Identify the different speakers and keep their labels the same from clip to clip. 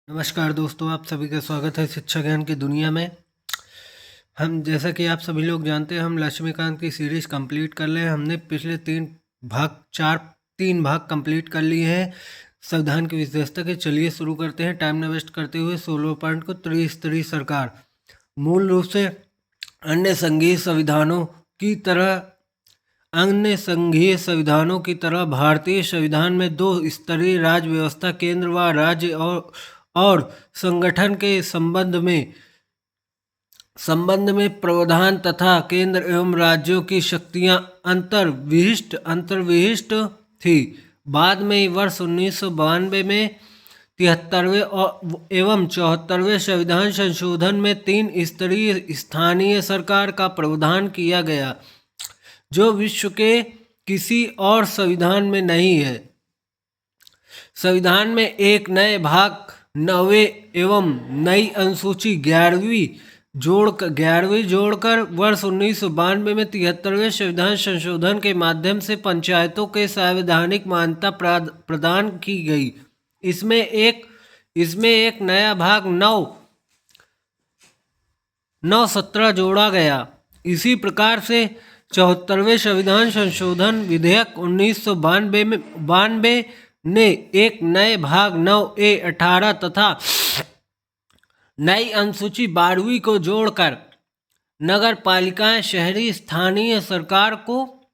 Speaker 1: नमस्कार दोस्तों, आप सभी का स्वागत है शिक्षा ज्ञान की दुनिया में। हम जैसा कि आप सभी लोग जानते हैं, हम लक्ष्मीकांत की सीरीज़ कंप्लीट कर ले। हमने पिछले तीन भाग कंप्लीट कर लिए हैं संविधान की विशेषता के। चलिए शुरू करते हैं टाइम न वेस्ट करते हुए 16 पॉइंट को। त्रिस्तरीय सरकार। मूल रूप से अन्य संघीय संविधानों की तरह भारतीय संविधान में दो स्तरीय राज्य व्यवस्था, केंद्र व राज्य और संगठन के संबंध में प्रावधान तथा केंद्र एवं राज्यों की शक्तियां अंतर्विहिष्ट थी। बाद में वर्ष 1992 में 73वें एवं 74वें संविधान संशोधन में 3 स्तरीय स्थानीय सरकार का प्रावधान किया गया, जो विश्व के किसी और संविधान में नहीं है। संविधान में एक नए भाग 9वें एवं नई अनुसूची 11वीं जोड़कर वर्ष 1992 में 73वें संविधान संशोधन के माध्यम से पंचायतों के संवैधानिक मान्यता प्रदान की गई। इसमें एक नया भाग 9(17) जोड़ा गया। इसी प्रकार से 74वें संविधान संशोधन विधेयक 1992 ने एक नए भाग 9(18) तथा नई अनुसूची 12वीं को जोड़कर नगर पालिकाएं शहरी स्थानीय सरकार को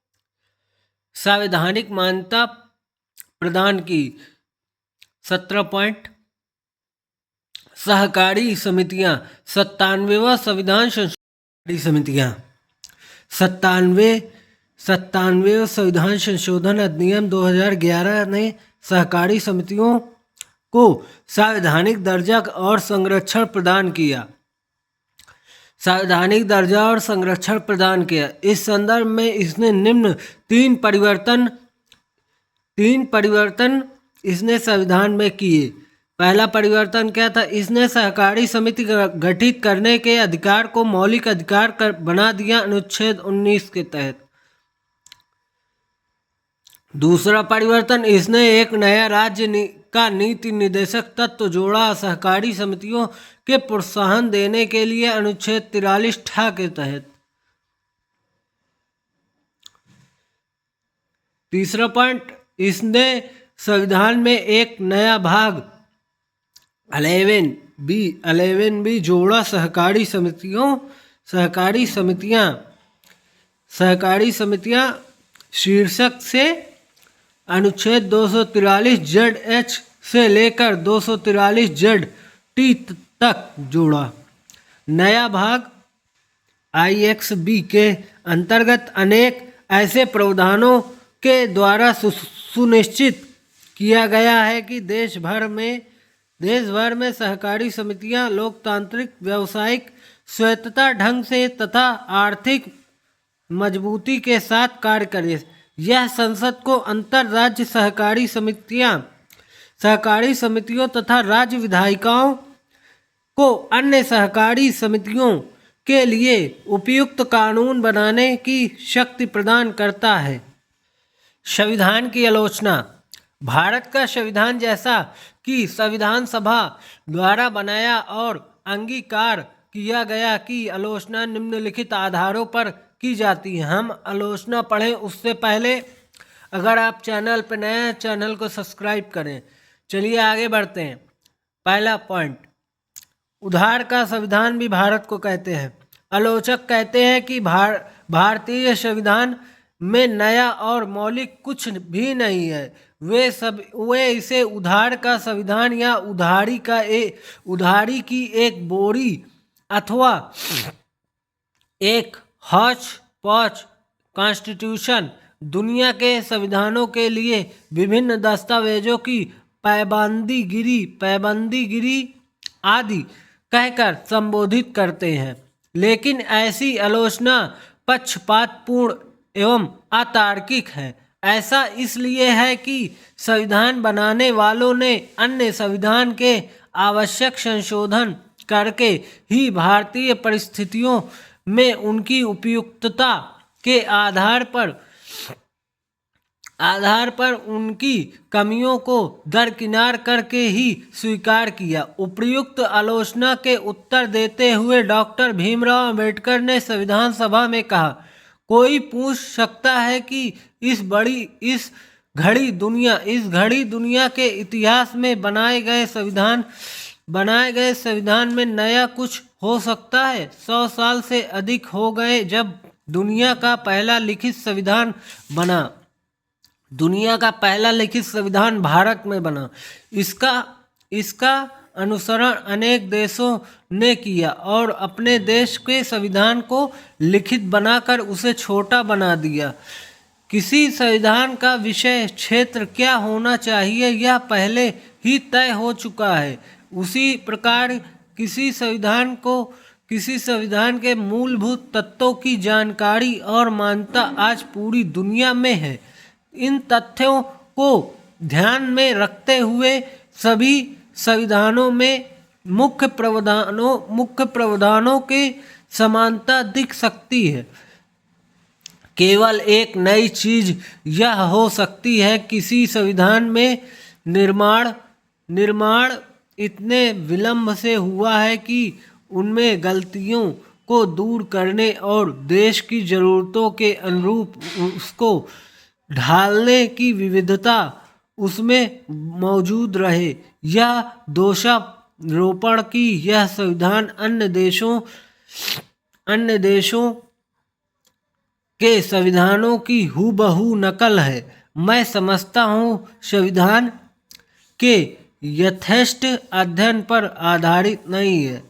Speaker 1: संवैधानिक मान्यता प्रदान की। 17 पॉइंट। सहकारी समितियां। 97वां संविधान संशोधन समितियां। 97वें संविधान संशोधन अधिनियम 2011 ने सहकारी समितियों को संवैधानिक दर्जा और संरक्षण प्रदान किया। इस संदर्भ में इसने निम्न तीन परिवर्तन इसने संविधान में किए। पहला परिवर्तन क्या था? इसने सहकारी समिति गठित करने के अधिकार को मौलिक अधिकार बना दिया अनुच्छेद 19 के तहत। दूसरा परिवर्तन, इसने एक नया राज्य का नीति निर्देशक तत्व जोड़ा सहकारी समितियों के प्रोत्साहन देने के लिए अनुच्छेद 43 के तहत। तीसरा पॉइंट, इसने संविधान में एक नया भाग 11B जोड़ा सहकारी समितियां शीर्षक से अनुच्छेद 243(ZH) से लेकर 243(ZT) तक जोड़ा। नया भाग IXB के अंतर्गत अनेक ऐसे प्रावधानों के द्वारा सुनिश्चित किया गया है कि देश भर में सहकारी समितियां लोकतांत्रिक, व्यावसायिक, स्वायत्तता ढंग से तथा आर्थिक मजबूती के साथ कार्य करें। यह संसद को अंतर राज्य सहकारी समितियों तथा राज्य विधायिकाओं को अन्य सहकारी समितियों के लिए उपयुक्त कानून बनाने की शक्ति प्रदान करता है। संविधान की आलोचना। भारत का संविधान, जैसा कि संविधान सभा द्वारा बनाया और अंगीकार किया गया, की आलोचना निम्नलिखित आधारों पर की जाती है। हम आलोचना पढ़ें उससे पहले अगर आप चैनल पर नए हैं, चैनल को सब्सक्राइब करें। चलिए आगे बढ़ते हैं। पहला पॉइंट, उधार का संविधान भी भारत को कहते हैं। आलोचक कहते हैं कि भारतीय संविधान में नया और मौलिक कुछ भी नहीं है। वे इसे उधार का संविधान या उधारी की एक बोरी अथवा एक हौच पौच कॉन्स्टिट्यूशन, दुनिया के संविधानों के लिए विभिन्न दस्तावेजों की पैबंदीगिरी आदि कहकर संबोधित करते हैं। लेकिन ऐसी आलोचना पक्षपातपूर्ण एवं अतार्किक है। ऐसा इसलिए है कि संविधान बनाने वालों ने अन्य संविधान के आवश्यक संशोधन करके ही भारतीय परिस्थितियों में उनकी उपयुक्तता के आधार पर आधार पर उनकी कमियों को दरकिनार करके ही स्वीकार किया। उपर्युक्त आलोचना के उत्तर देते हुए डॉक्टर भीमराव अंबेडकर ने संविधान सभा में कहा, कोई पूछ सकता है कि इस घड़ी दुनिया के इतिहास में बनाए गए संविधान में नया कुछ हो सकता है? 100 साल से अधिक हो गए जब दुनिया का पहला लिखित संविधान भारत में बना। इसका अनुसरण अनेक देशों ने किया और अपने देश के संविधान को लिखित बनाकर उसे छोटा बना दिया। किसी संविधान का विषय क्षेत्र क्या होना चाहिए यह पहले ही तय हो चुका है। उसी प्रकार किसी संविधान के मूलभूत तत्वों की जानकारी और मान्यता आज पूरी दुनिया में है। इन तथ्यों को ध्यान में रखते हुए सभी संविधानों में मुख्य प्रावधानों के समानता दिख सकती है। केवल एक नई चीज यह हो सकती है, किसी संविधान में निर्माण इतने विलंब से हुआ है कि उनमें गलतियों को दूर करने और देश की जरूरतों के अनुरूप उसको ढालने की विविधता उसमें मौजूद रहे। यह दोषारोपण की यह संविधान अन्य देशों के संविधानों की हूबहू नकल है। मैं समझता हूँ संविधान के यथेष्ट अध्ययन पर आधारित नहीं है।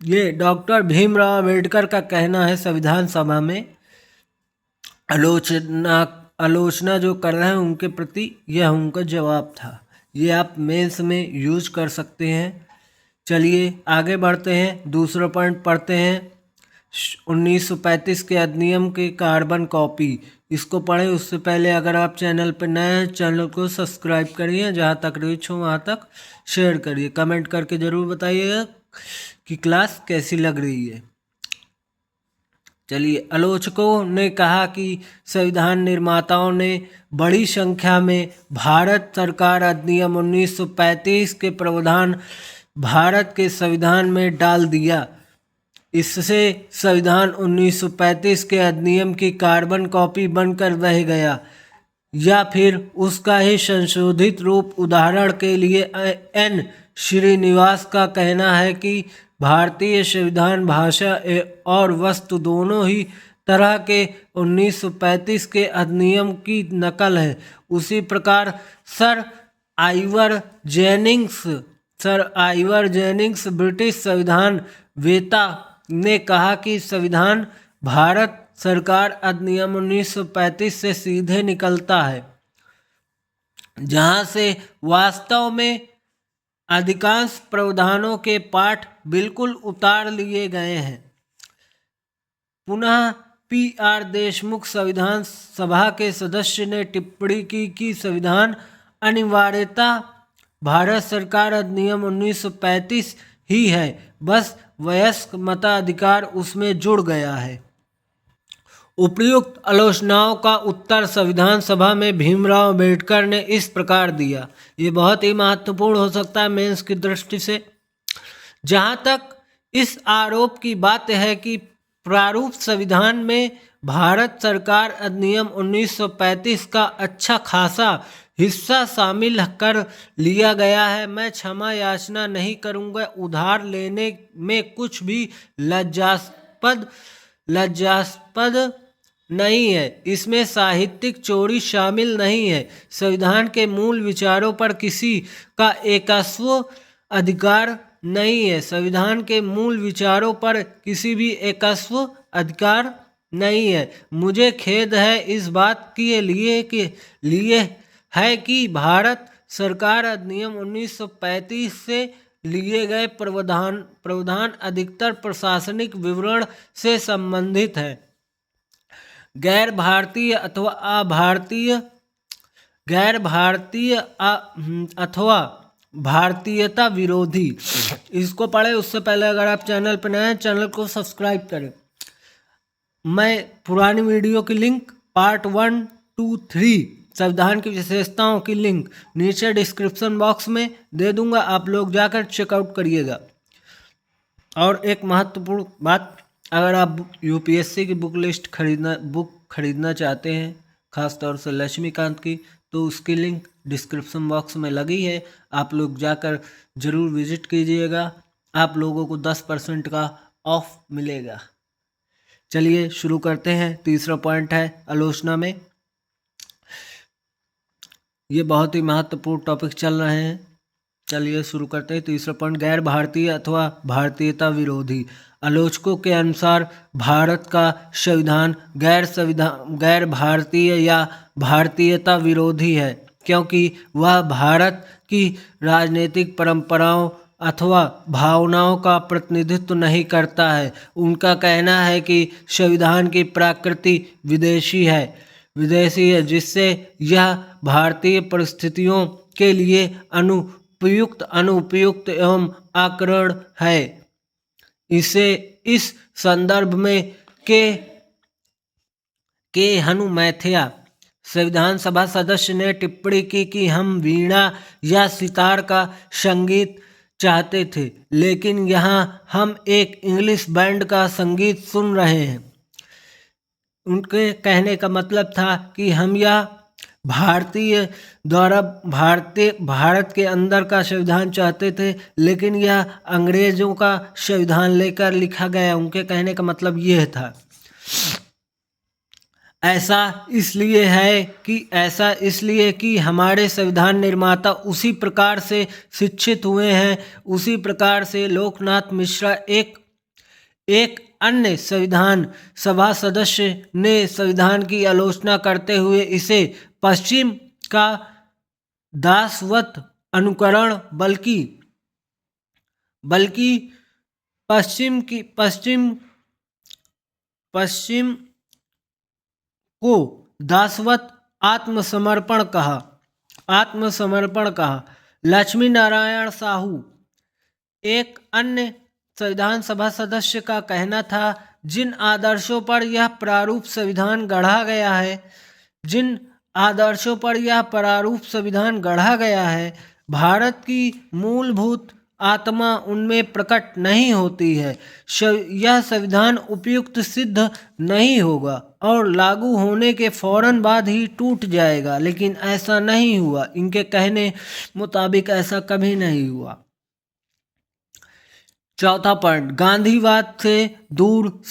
Speaker 1: ये डॉक्टर भीमराव अंबेडकर का कहना है। संविधान सभा में आलोचना जो कर रहे हैं उनके प्रति यह उनका जवाब था। ये आप मेंस में यूज कर सकते हैं। चलिए आगे बढ़ते हैं, दूसरा पॉइंट पढ़ते हैं। 1935 के अधिनियम के कार्बन कॉपी, इसको पढ़ें। उससे पहले अगर आप चैनल पर नए हैं, चैनल को सब्सक्राइब करिए, जहाँ तक रीच हो वहाँ तक शेयर करिए, कमेंट करके ज़रूर बताइएगा कि क्लास कैसी लग रही है। चलिए, आलोचकों ने कहा कि संविधान निर्माताओं ने बड़ी संख्या में भारत सरकार अधिनियम 1935 के प्रावधान भारत के संविधान में डाल दिया। इससे संविधान 1935 के अधिनियम की कार्बन कॉपी बनकर रह गया या फिर उसका ही संशोधित रूप। उदाहरण के लिए एन श्रीनिवास का कहना है कि भारतीय संविधान भाषा और वस्तु दोनों ही तरह के 1935 के अधिनियम की नकल है। उसी प्रकार सर आइवर जेनिंग्स ब्रिटिश संविधान वेता ने कहा कि संविधान भारत सरकार अधिनियम 1935 से सीधे निकलता है, जहां से वास्तव में अधिकांश प्रावधानों के पाठ बिल्कुल उतार लिए गए हैं। पुनः PR देशमुख संविधान सभा के सदस्य ने टिप्पणी की कि संविधान अनिवार्यता भारत सरकार अधिनियम 1935 ही है, बस वयस्क मताधिकार उसमें जुड़ गया है। उपर्युक्त आलोचनाओं का उत्तर संविधान सभा में भीमराव अंबेडकर ने इस प्रकार दिया। ये बहुत ही महत्वपूर्ण हो सकता है मेंस की दृष्टि से। जहां तक इस आरोप की बात है कि प्रारूप संविधान में भारत सरकार अधिनियम 1935 का अच्छा खासा हिस्सा शामिल कर लिया गया है, मैं क्षमा याचना नहीं करूंगा। उधार लेने में कुछ भी लज्जास्पद नहीं है। इसमें साहित्यिक चोरी शामिल नहीं है। संविधान के मूल विचारों पर किसी का एकस्व अधिकार नहीं है। संविधान के मूल विचारों पर किसी भी एकस्व अधिकार नहीं है। मुझे खेद है इस बात के लिए है कि भारत सरकार अधिनियम 1935 से लिए गए प्रावधान अधिकतर प्रशासनिक विवरण से संबंधित है। गैर भारतीय अथवा भारतीयता विरोधी। इसको पढ़े उससे पहले अगर आप चैनल पर नए हैं, चैनल को सब्सक्राइब करें। मैं पुरानी वीडियो की लिंक पार्ट 1, 2, 3 संविधान की विशेषताओं की लिंक नीचे डिस्क्रिप्शन बॉक्स में दे दूंगा, आप लोग जाकर चेकआउट करिएगा। और एक महत्वपूर्ण बात, अगर आप यूपीएससी की बुक खरीदना चाहते हैं, खासतौर से लक्ष्मीकांत की, तो उसकी लिंक डिस्क्रिप्शन बॉक्स में लगी है, आप लोग जाकर ज़रूर विजिट कीजिएगा, आप लोगों को 10% का ऑफ मिलेगा। चलिए शुरू करते हैं। तीसरा पॉइंट है आलोचना में, ये बहुत ही महत्वपूर्ण टॉपिक चल रहे हैं। चलिए शुरू करते हैं। तीसरा पॉइंट, गैर भारतीय अथवा भारतीयता विरोधी। आलोचकों के अनुसार भारत का संविधान गैर भारतीय या भारतीयता विरोधी है, क्योंकि वह भारत की राजनीतिक परंपराओं अथवा भावनाओं का प्रतिनिधित्व नहीं करता है। उनका कहना है कि संविधान की प्रकृति विदेशी है, जिससे यह भारतीय परिस्थितियों के लिए अनुपयुक्त एवं आकरण है। इसे इस संदर्भ में के हनुमैथिया संविधान सभा सदस्य ने टिप्पणी की कि हम वीणा या सितार का संगीत चाहते थे, लेकिन यहाँ हम एक इंग्लिश बैंड का संगीत सुन रहे हैं। उनके कहने का मतलब था कि हम यह भारत के अंदर का संविधान चाहते थे, लेकिन यह अंग्रेजों का संविधान लेकर लिखा गया। उनके कहने का मतलब यह था। ऐसा इसलिए कि हमारे संविधान निर्माता उसी प्रकार से शिक्षित हुए हैं, उसी प्रकार से लोकनाथ मिश्रा एक अन्य संविधान सभा सदस्य ने संविधान की आलोचना करते हुए इसे पश्चिम का दासवत अनुकरण बल्कि पश्चिम को दासवत आत्मसमर्पण कहा। लक्ष्मी नारायण साहू एक अन्य संविधान सभा सदस्य का कहना था, जिन आदर्शों पर यह प्रारूप संविधान गढ़ा गया है, भारत की मूलभूत आत्मा उनमें प्रकट नहीं होती है। यह संविधान उपयुक्त सिद्ध नहीं होगा और लागू होने के फौरन बाद ही टूट जाएगा, लेकिन ऐसा नहीं हुआ। इनके कहने मुताबिक ऐसा कभी नहीं हुआ। चौथा पॉइंट, गांधीवाद से दूर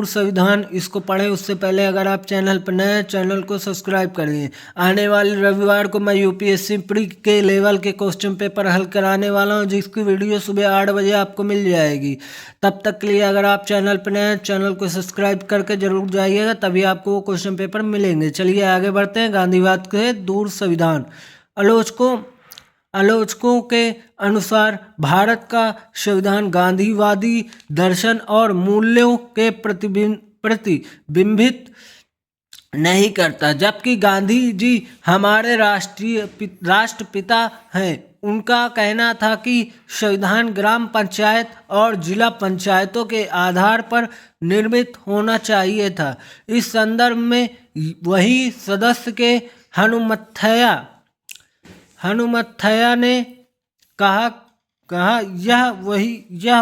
Speaker 1: संविधान। इसको पढ़ें उससे पहले अगर आप चैनल पर नए हैं, चैनल को सब्सक्राइब करिए। आने वाले रविवार को मैं यूपीएससी प्री के लेवल के क्वेश्चन पेपर हल कराने वाला हूं, जिसकी वीडियो सुबह 8 बजे आपको मिल जाएगी। तब तक के लिए अगर आप चैनल पर नए हैं, चैनल को सब्सक्राइब करके जरूर जाइएगा, तभी आपको वो क्वेश्चन पेपर मिलेंगे। चलिए आगे बढ़ते हैं। गांधीवाद से दूर संविधान। आलोचकों के अनुसार भारत का संविधान गांधीवादी दर्शन और मूल्यों के प्रतिबिंबित नहीं करता, जबकि गांधी जी हमारे राष्ट्रपिता हैं। उनका कहना था कि संविधान ग्राम पंचायत और जिला पंचायतों के आधार पर निर्मित होना चाहिए था। इस संदर्भ में वही सदस्य के हनुमैथिया ने कहा यह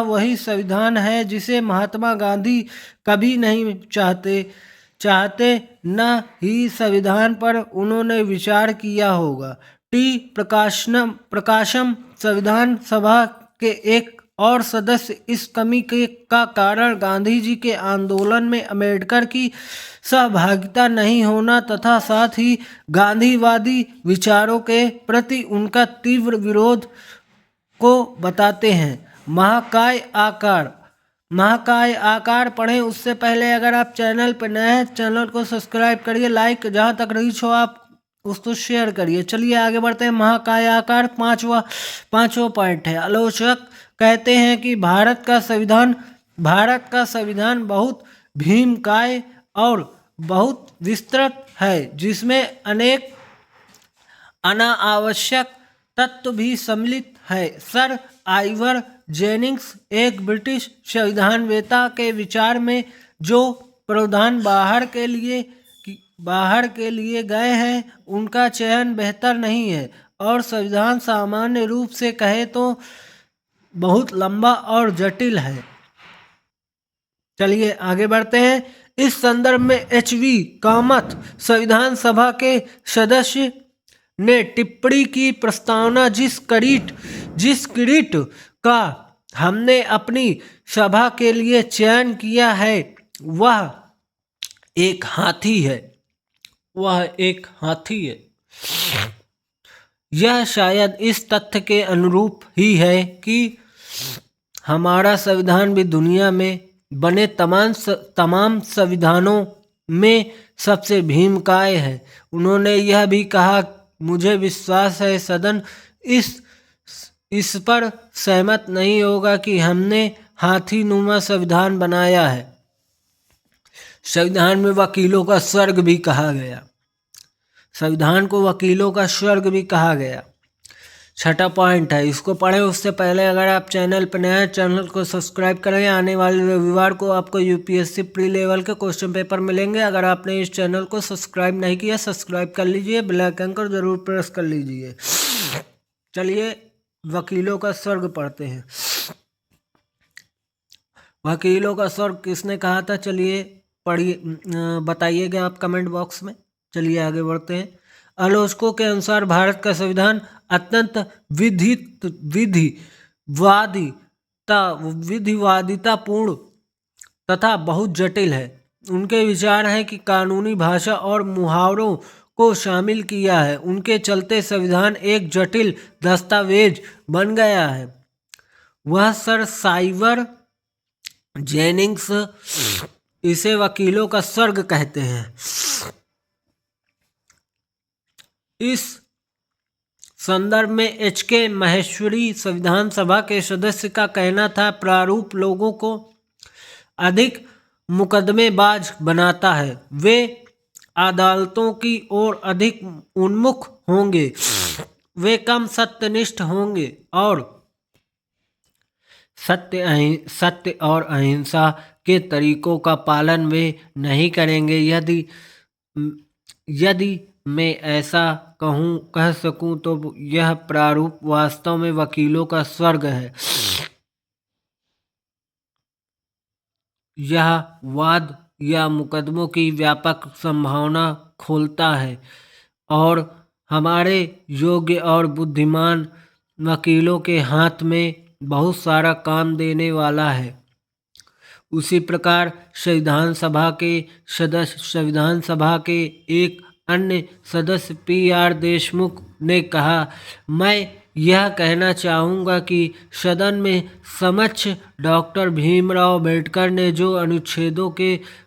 Speaker 1: वही संविधान है जिसे महात्मा गांधी कभी नहीं चाहते, न ही संविधान पर उन्होंने विचार किया होगा। प्रकाशम संविधान सभा के एक और सदस्य इस कमी का कारण गांधी जी के आंदोलन में अम्बेडकर की सहभागिता नहीं होना तथा साथ ही गांधीवादी विचारों के प्रति उनका तीव्र विरोध को बताते हैं। महाकाय आकार पढ़ें उससे पहले अगर आप चैनल पर नए हैं, चैनल को सब्सक्राइब करिए, लाइक जहाँ तक रीच हो आप उसको शेयर करिए। चलिए आगे बढ़ते हैं। महाकाय आकार पांचवा पॉइंट है। आलोचक कहते हैं कि भारत का संविधान बहुत भीमकाय और बहुत विस्तृत है, जिसमें अनेक अनावश्यक तत्व भी सम्मिलित है। सर आइवर जेनिंग्स एक ब्रिटिश संविधानवेत्ता के विचार में जो प्रावधान बाहर के लिए गए हैं उनका चयन बेहतर नहीं है, और संविधान सामान्य रूप से कहे तो बहुत लंबा और जटिल है। चलिए आगे बढ़ते हैं। इस संदर्भ में एच.वी. कामथ संविधान सभा के सदस्य ने टिप्पणी की प्रस्तावना जिस किरीट का हमने अपनी सभा के लिए चयन किया है वह एक हाथी है। यह शायद इस तथ्य के अनुरूप ही है कि हमारा संविधान भी दुनिया में बने तमाम संविधानों में सबसे भीमकाय है। उन्होंने यह भी कहा, मुझे विश्वास है सदन इस पर सहमत नहीं होगा कि हमने हाथीनुमा संविधान बनाया है। संविधान में वकीलों का स्वर्ग भी कहा गया। संविधान को वकीलों का स्वर्ग भी कहा गया। छठा पॉइंट है, इसको पढ़ें उससे पहले अगर आप चैनल पर नए हैं चैनल को सब्सक्राइब करें। आने वाले रविवार को आपको यूपीएससी प्री लेवल के क्वेश्चन पेपर मिलेंगे। अगर आपने इस चैनल को सब्सक्राइब नहीं किया सब्सक्राइब कर लीजिए, बेल आइकन को जरूर प्रेस कर लीजिए। चलिए वकीलों का स्वर्ग पढ़ते हैं। वकीलों का स्वर्ग किसने कहा था? चलिए पढ़िए, बताइएगा आप कमेंट बॉक्स में। चलिए आगे बढ़ते हैं। आलोचकों के अनुसार भारत का संविधान अत्यंत विधिवादितापूर्ण तथा बहुत जटिल है। उनके विचार हैं कि कानूनी भाषा और मुहावरों को शामिल किया है। उनके चलते संविधान एक जटिल दस्तावेज बन गया है। वह सर साइवर जेनिंग्स इसे वकीलों का स्वर्ग कहते हैं। इस संदर्भ में एच.के. महेश्वरी संविधान सभा के सदस्य का कहना था, प्रारूप लोगों को अधिक मुकदमेबाज बनाता है। वे अदालतों की ओर अधिक उन्मुख होंगे, वे कम सत्यनिष्ठ होंगे और सत्य और अहिंसा के तरीकों का पालन वे नहीं करेंगे। यदि मैं ऐसा कह सकूं तो यह प्रारूप वास्तव में वकीलों का स्वर्ग है। यह वाद या मुकदमों की व्यापक संभावना खोलता है और हमारे योग्य और बुद्धिमान वकीलों के हाथ में बहुत सारा काम देने वाला है। उसी प्रकार संविधान सभा के एक अन्य सदस्य पी.आर. देशमुख ने कहा, मैं यह कहना चाहूँगा कि सदन में समक्ष डॉक्टर भीमराव अंबेडकर ने जो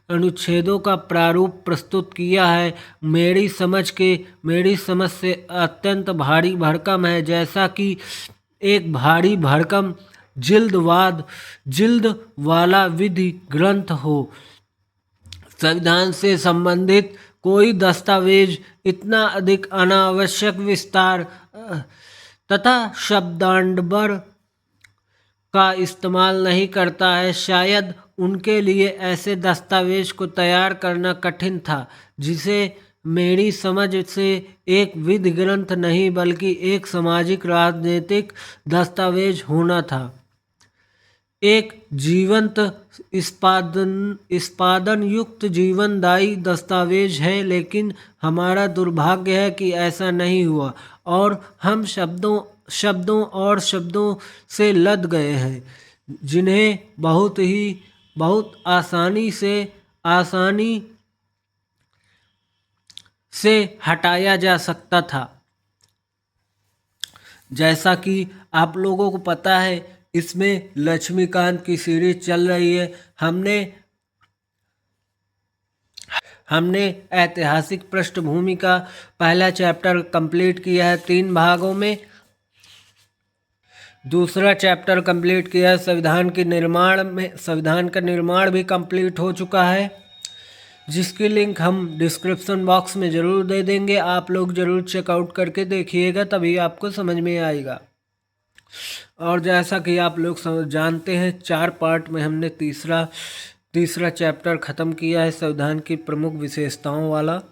Speaker 1: अनुच्छेदों का प्रारूप प्रस्तुत किया है मेरी समझ से अत्यंत भारी भरकम है, जैसा कि एक भारी भरकम जिल्द वाला विधि ग्रंथ हो। संविधान से संबंधित कोई दस्तावेज इतना अधिक अनावश्यक विस्तार तथा शब्दाडंबर का इस्तेमाल नहीं करता है। शायद उनके लिए ऐसे दस्तावेज को तैयार करना कठिन था, जिसे मेरी समझ से एक विधि ग्रंथ नहीं बल्कि एक सामाजिक राजनीतिक दस्तावेज होना था। एक जीवंत निष्पादन युक्त जीवनदायी दस्तावेज है, लेकिन हमारा दुर्भाग्य है कि ऐसा नहीं हुआ और हम शब्दों से लद गए हैं, जिन्हें बहुत आसानी से हटाया जा सकता था। जैसा कि आप लोगों को पता है इसमें लक्ष्मीकांत की सीरीज चल रही है। हमने ऐतिहासिक पृष्ठभूमि का पहला चैप्टर कंप्लीट किया है 3 भागों में। दूसरा चैप्टर कंप्लीट किया है संविधान का निर्माण भी कंप्लीट हो चुका है, जिसकी लिंक हम डिस्क्रिप्शन बॉक्स में ज़रूर दे देंगे। आप लोग ज़रूर चेकआउट करके देखिएगा, तभी आपको समझ में आएगा। और जैसा कि आप लोग जानते हैं 4 पार्ट में हमने तीसरा चैप्टर ख़त्म किया है संविधान की प्रमुख विशेषताओं वाला।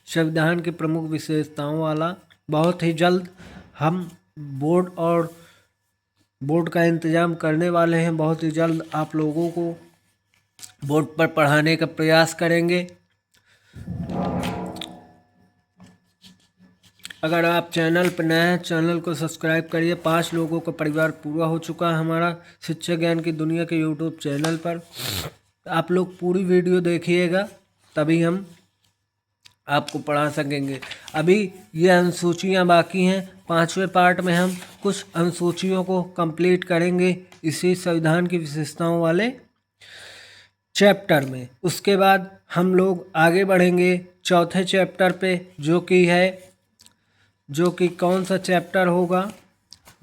Speaker 1: संविधान की प्रमुख विशेषताओं वाला। बहुत ही जल्द हम बोर्ड का इंतज़ाम करने वाले हैं। बहुत ही जल्द आप लोगों को बोर्ड पर पढ़ाने का प्रयास करेंगे। अगर आप चैनल पर नए हैं, चैनल को सब्सक्राइब करिए। 5 लोगों का परिवार पूरा हो चुका है हमारा शिक्षा ज्ञान की दुनिया के यूट्यूब चैनल पर। आप लोग पूरी वीडियो देखिएगा, तभी हम आपको पढ़ा सकेंगे। अभी ये अनुसूचियाँ बाकी हैं। 5वें पार्ट में हम कुछ अनुसूचियों को कंप्लीट करेंगे इसी संविधान की विशेषताओं वाले चैप्टर में। उसके बाद हम लोग आगे बढ़ेंगे चौथे चैप्टर पे, जो कि कौन सा चैप्टर होगा,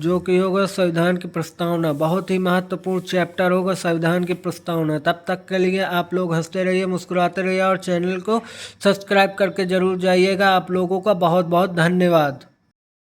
Speaker 1: जो कि होगा संविधान की प्रस्तावना। बहुत ही महत्वपूर्ण चैप्टर होगा संविधान की प्रस्तावना। तब तक के लिए आप लोग हंसते रहिए, मुस्कुराते रहिए और चैनल को सब्सक्राइब करके जरूर जाइएगा। आप लोगों का बहुत बहुत धन्यवाद।